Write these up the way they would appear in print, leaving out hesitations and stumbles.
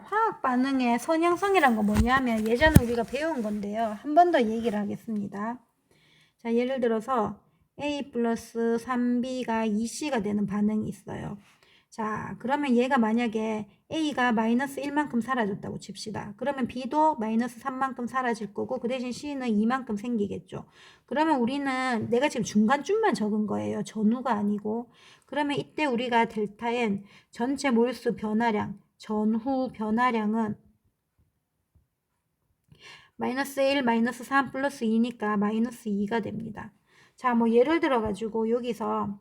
화학 반응의 선형성이란 건 뭐냐면 예전에 우리가 배운 건데요. 한 번 더 얘기를 하겠습니다. 자, 예를 들어서 A 플러스 3B가 2C가 되는 반응이 있어요. 자, 그러면 얘가 만약에 A가 마이너스 1만큼 사라졌다고 칩시다. 그러면 B도 마이너스 3만큼 사라질 거고 그 대신 C는 2만큼 생기겠죠. 그러면 우리는 내가 지금 중간쯤만 적은 거예요. 전후가 아니고. 그러면 이때 우리가 델타 N 전체 몰수 변화량, 전후 변화량은 마이너스 1, 마이너스 3 플러스 2니까 마이너스 2가 됩니다. 자, 뭐 예를 들어 가지고 여기서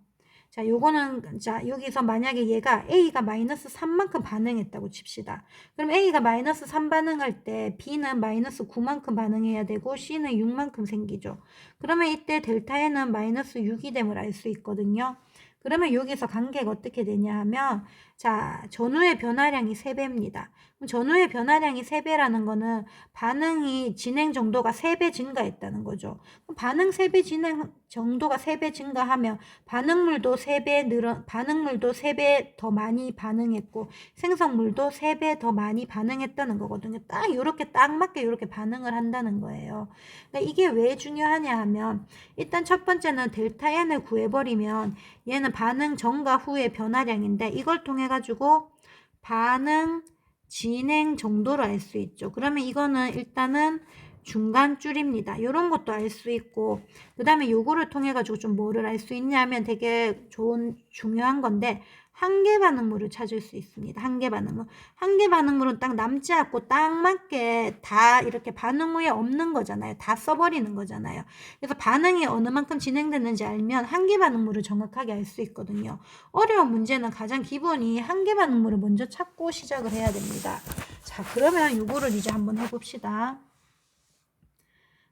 자, 요거는 자, 여기서 만약에 얘가 A가 마이너스 3만큼 반응했다고 칩시다. 그럼 A가 마이너스 3 반응할 때 B는 마이너스 9만큼 반응해야 되고 C는 6만큼 생기죠. 그러면 이때 델타 N은 마이너스 6이 됨을 알 수 있거든요. 그러면 여기서 관계가 어떻게 되냐 하면 자, 전후의 변화량이 3배입니다. 그럼 전후의 변화량이 3배라는 거는 반응이 진행 정도가 3배 증가했다는 거죠. 반응 3배 진행 정도가 3배 증가하면 반응물도 3배 더 많이 반응했고 생성물도 3배 더 많이 반응했다는 거거든요. 딱 이렇게 딱 맞게 이렇게 반응을 한다는 거예요. 그러니까 이게 왜 중요하냐 하면 일단 첫 번째는 델타 N을 구해버리면 얘는 반응 전과 후의 변화량인데 이걸 통해 가지고 반응 진행 정도를 알 수 있죠. 그러면 이거는 일단은 중간줄입니다. 이런 것도 알 수 있고 그 다음에 요거를 통해 가지고 좀 뭐를 알 수 있냐면 되게 중요한 건데 한계 반응물을 찾을 수 있습니다. 한계 반응물. 한계 반응물은 딱 남지 않고 딱 맞게 다 이렇게 반응 후에 없는 거잖아요. 다 써버리는 거잖아요. 그래서 반응이 어느 만큼 진행됐는지 알면 한계 반응물을 정확하게 알 수 있거든요. 어려운 문제는 가장 기본이 한계 반응물을 먼저 찾고 시작을 해야 됩니다. 자, 그러면 요거를 이제 한번 해봅시다.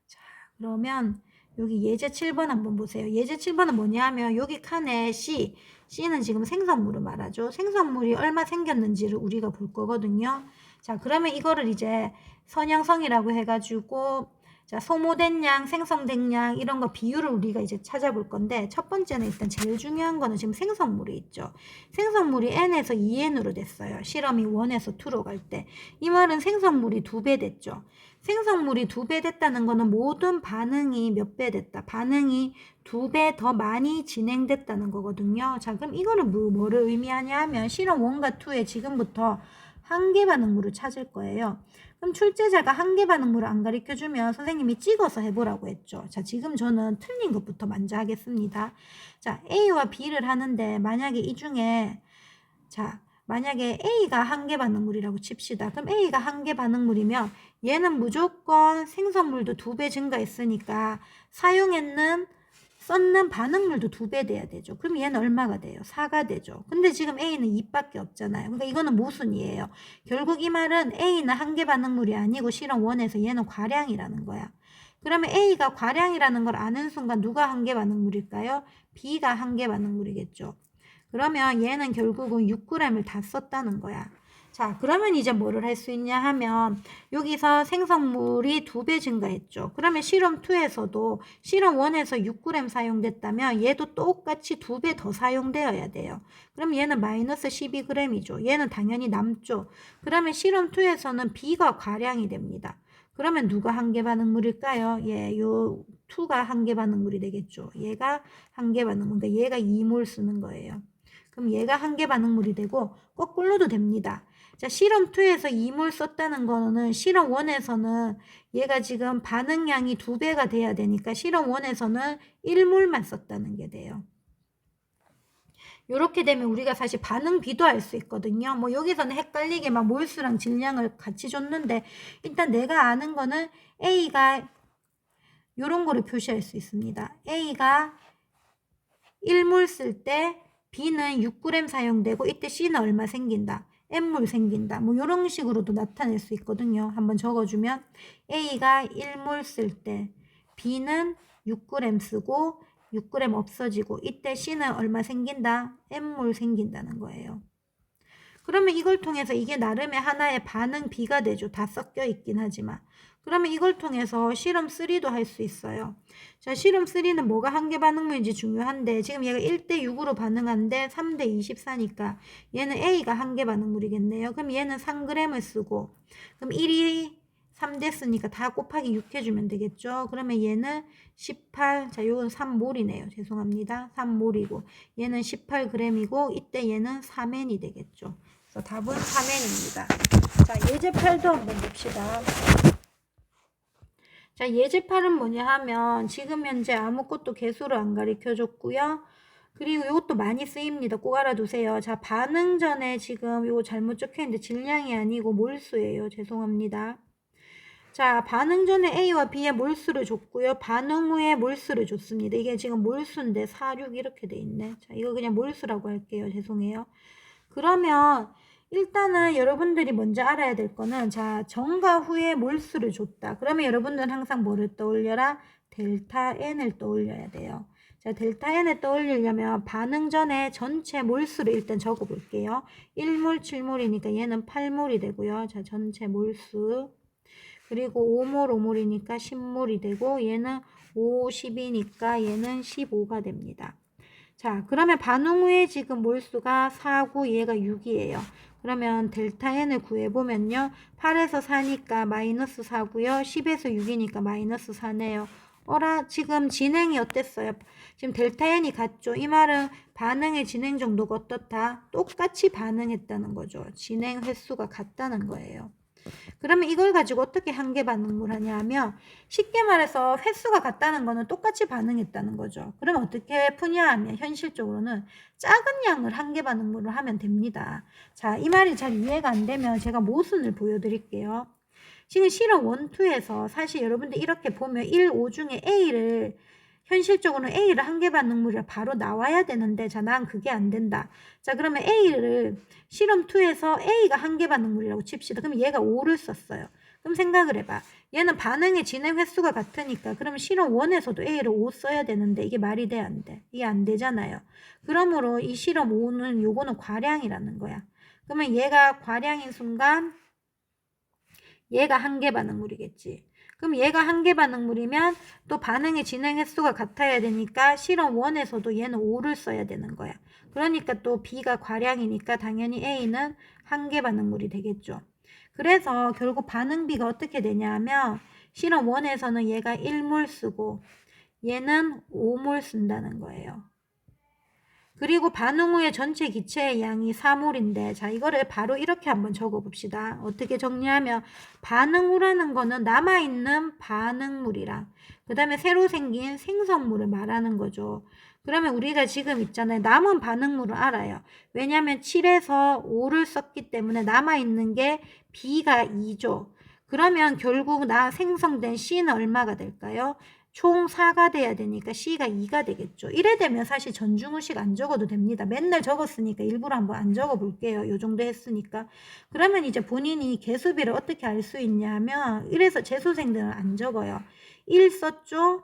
자, 그러면 여기 예제 7번 한번 보세요. 예제 7번은 뭐냐면 여기 칸에 C는 지금 생성물을 말하죠. 생성물이 얼마 생겼는지를 우리가 볼 거거든요. 자, 그러면 이거를 이제 선형성이라고 해가지고 자, 소모된 양, 생성된 양 이런 거 비율을 우리가 이제 찾아볼 건데 첫 번째는 일단 제일 중요한 거는 지금 생성물이 있죠. 생성물이 N에서 2N으로 됐어요. 실험이 1에서 2로 갈 때. 이 말은 생성물이 2배 됐죠. 생성물이 2배 됐다는 거는 모든 반응이 몇 배 됐다. 반응이 2배 더 많이 진행됐다는 거거든요. 자, 그럼 이거는 뭐를 의미하냐 하면 실험 1과 2에 지금부터 한계 반응물을 찾을 거예요. 그럼 출제자가 한계 반응물을 안 가르쳐주면 선생님이 찍어서 해보라고 했죠. 자, 지금 저는 틀린 것부터 먼저 하겠습니다. 자, A와 B를 하는데 만약에 이 중에 자, 만약에 A가 한계 반응물이라고 칩시다. 그럼 A가 한계 반응물이면 얘는 무조건 생성물도 2배 증가했으니까 썼는 반응물도 2배 돼야 되죠. 그럼 얘는 얼마가 돼요? 4가 되죠. 근데 지금 A는 2밖에 없잖아요. 그러니까 이거는 모순이에요. 결국 이 말은 A는 한계 반응물이 아니고 실험 1에서 얘는 과량이라는 거야. 그러면 A가 과량이라는 걸 아는 순간 누가 한계 반응물일까요? B가 한계 반응물이겠죠. 그러면 얘는 결국은 6g을 다 썼다는 거야. 자, 그러면 이제 뭐를 할 수 있냐 하면 여기서 생성물이 2배 증가했죠. 그러면 실험 2에서도 실험 1에서 6g 사용됐다면 얘도 똑같이 2배 더 사용되어야 돼요. 그럼 얘는 마이너스 12g이죠. 얘는 당연히 남죠. 그러면 실험 2에서는 B가 과량이 됩니다. 그러면 누가 한계 반응물일까요? 예, 요 2가 한계 반응물이 되겠죠. 얘가 한계 반응물. 그러니까 얘가 2몰 쓰는 거예요. 그럼 얘가 한계 반응물이 되고 거꾸로도 됩니다. 자, 실험 2에서 2몰 썼다는 거는 실험 1에서는 얘가 지금 반응량이 2배가 돼야 되니까 실험 1에서는 1몰만 썼다는 게 돼요. 이렇게 되면 우리가 사실 반응 비도 알 수 있거든요. 뭐 여기서는 헷갈리게 막 몰수랑 질량을 같이 줬는데 일단 내가 아는 거는 A가 이런 거를 표시할 수 있습니다. A가 1몰 쓸 때 B는 6g 사용되고 이때 C는 얼마 생긴다. N몰 생긴다. 뭐 이런 식으로도 나타낼 수 있거든요. 한번 적어주면 A가 1몰 쓸 때 B는 6g 쓰고 6g 없어지고 이때 C는 얼마 생긴다. N몰 생긴다는 거예요. 그러면 이걸 통해서 이게 나름의 하나의 반응 비가 되죠. 다 섞여 있긴 하지만. 그러면 이걸 통해서 실험 3도 할 수 있어요. 자, 실험 3는 뭐가 한계 반응물인지 중요한데 지금 얘가 1대6으로 반응하는데 3대24니까 얘는 A가 한계 반응물이겠네요. 그럼 얘는 3g을 쓰고 그럼 1이 3대 쓰니까 다 곱하기 6 해주면 되겠죠. 그러면 얘는 18, 자 요건 3몰이네요. 죄송합니다. 3몰이고 얘는 18g이고 이때 얘는 4맨이 되겠죠. 그래서 답은 4맨입니다. 자, 예제 8도 한번 봅시다. 자, 예제 8은 뭐냐 하면 지금 현재 아무것도 개수를 안 가르쳐 줬고요. 그리고 이것도 많이 쓰입니다. 꼭 알아두세요. 자, 반응 전에 지금 이거 잘못 적혀 있는데 질량이 아니고 몰수예요. 죄송합니다. 자, 반응 전에 A와 B의 몰수를 줬고요. 반응 후에 몰수를 줬습니다. 이게 지금 몰수인데 4, 6 이렇게 돼 있네. 자, 이거 그냥 몰수라고 할게요. 죄송해요. 그러면 일단은 여러분들이 먼저 알아야 될 거는 자, 전과 후에 몰수를 줬다. 그러면 여러분들은 항상 뭐를 떠올려라? 델타 N을 떠올려야 돼요. 자, 델타 N을 떠올리려면 반응 전에 전체 몰수를 일단 적어 볼게요. 1몰, 7몰이니까 얘는 8몰이 되고요. 자, 전체 몰수. 그리고 5몰, 5몰이니까 10몰이 되고 얘는 5, 10이니까 얘는 15가 됩니다. 자, 그러면 반응 후에 지금 몰수가 4고 얘가 6이에요. 그러면 델타 N을 구해보면요. 8에서 4니까 마이너스 4고요. 10에서 6이니까 마이너스 4네요. 어라, 지금 진행이 어땠어요? 지금 델타 N이 같죠? 이 말은 반응의 진행 정도가 어떻다? 똑같이 반응했다는 거죠. 진행 횟수가 같다는 거예요. 그러면 이걸 가지고 어떻게 한계 반응물 하냐 하면 쉽게 말해서 횟수가 같다는 거는 똑같이 반응했다는 거죠. 그러면 어떻게 푸냐 하면 현실적으로는 작은 양을 한계 반응물로 하면 됩니다. 자, 이 말이 잘 이해가 안 되면 제가 모순을 보여드릴게요. 지금 실험 1, 2에서 사실 여러분들 이렇게 보면 1, 5 중에 A를 현실적으로는 A를 한계 반응물이라 바로 나와야 되는데 자, 난 그게 안 된다. 자, 그러면 A를 실험 2에서 A가 한계 반응물이라고 칩시다. 그럼 얘가 5를 썼어요. 그럼 생각을 해봐. 얘는 반응의 진행 횟수가 같으니까 그러면 실험 1에서도 A를 5 써야 되는데 이게 말이 돼, 안 돼? 이게 안 되잖아요. 그러므로 이 실험 5는 요거는 과량이라는 거야. 그러면 얘가 과량인 순간 얘가 한계 반응물이겠지. 그럼 얘가 한계 반응물이면 또 반응의 진행 횟수가 같아야 되니까 실험 1에서도 얘는 5를 써야 되는 거야. 그러니까 또 B가 과량이니까 당연히 A는 한계 반응물이 되겠죠. 그래서 결국 반응비가 어떻게 되냐면 실험 1에서는 얘가 1몰 쓰고 얘는 5몰 쓴다는 거예요. 그리고 반응 후에 전체 기체의 양이 4몰인데 자, 이거를 바로 이렇게 한번 적어 봅시다. 어떻게 정리하면 반응 후라는 거는 남아있는 반응물이랑 그 다음에 새로 생긴 생성물을 말하는 거죠. 그러면 우리가 지금 있잖아요. 남은 반응물을 알아요. 왜냐하면 7에서 5를 썼기 때문에 남아있는 게 B가 2죠. 그러면 결국 생성된 C는 얼마가 될까요? 총 4가 돼야 되니까 C가 2가 되겠죠. 이래 되면 사실 전중후식 안 적어도 됩니다. 맨날 적었으니까 일부러 한번 안 적어 볼게요. 요 정도 했으니까. 그러면 이제 본인이 개수비를 어떻게 알 수 있냐면 이래서 재수생들은 안 적어요. 1 썼죠?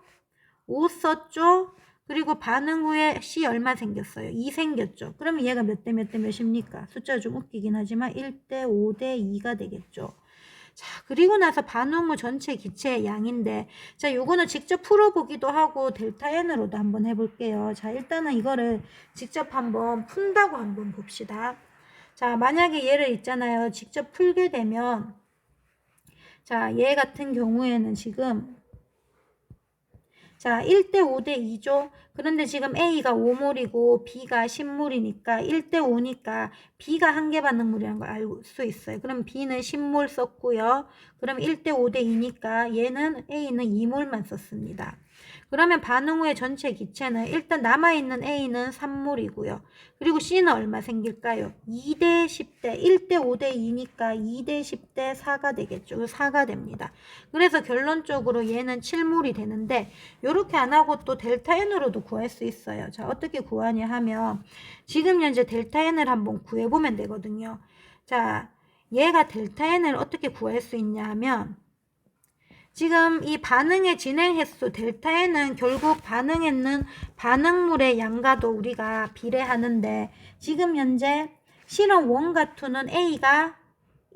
5 썼죠? 그리고 반응 후에 C 얼마 생겼어요? 2 생겼죠. 그러면 얘가 몇 대 몇 대 몇입니까? 숫자가 좀 웃기긴 하지만 1대 5대 2가 되겠죠. 자, 그리고 나서 반응 후 전체 기체의 양인데 자, 요거는 직접 풀어보기도 하고 델타 N으로도 한번 해볼게요. 자, 일단은 이거를 직접 한번 푼다고 한번 봅시다. 자, 만약에 얘를 있잖아요. 직접 풀게 되면 자, 얘 같은 경우에는 지금 자, 1대 5대 2죠. 그런데 지금 A가 5몰이고 B가 10몰이니까 1대 5니까 B가 한계 반응물이라는 걸 알 수 있어요. 그럼 B는 10몰 썼고요. 그럼 1대 5대 2니까 얘는 A는 2몰만 썼습니다. 그러면 반응 후에 전체 기체는 일단 남아있는 A는 3몰이고요. 그리고 C는 얼마 생길까요? 2대 10대 1대 5대 2니까 2대 10대 4가 되겠죠. 4가 됩니다. 그래서 결론적으로 얘는 7몰이 되는데 이렇게 안 하고 또 델타 N으로도 구할 수 있어요. 자, 어떻게 구하냐 하면 지금 현재 델타 N을 한번 구해보면 되거든요. 자, 얘가 델타 N을 어떻게 구할 수 있냐 하면 지금 이 반응의 진행 횟수 델타 N은 결국 반응했는 반응물의 양과도 우리가 비례하는데 지금 현재 실험 1과 2는 A가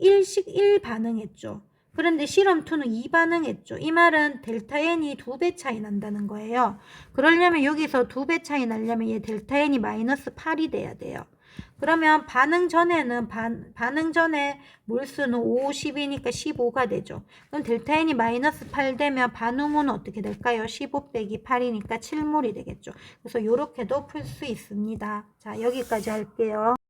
1씩 1 반응했죠. 그런데 실험 2는 2 반응했죠. 이 말은 델타 N이 2배 차이 난다는 거예요. 그러려면 여기서 2배 차이 나려면 얘 델타 N이 마이너스 8이 돼야 돼요. 그러면 반응 전에 몰수는 5, 10이니까 15가 되죠. 그럼 델타 N이 마이너스 8 되면 반응 후는 어떻게 될까요? 15 빼기 8이니까 7몰이 되겠죠. 그래서 이렇게도 풀 수 있습니다. 자, 여기까지 할게요.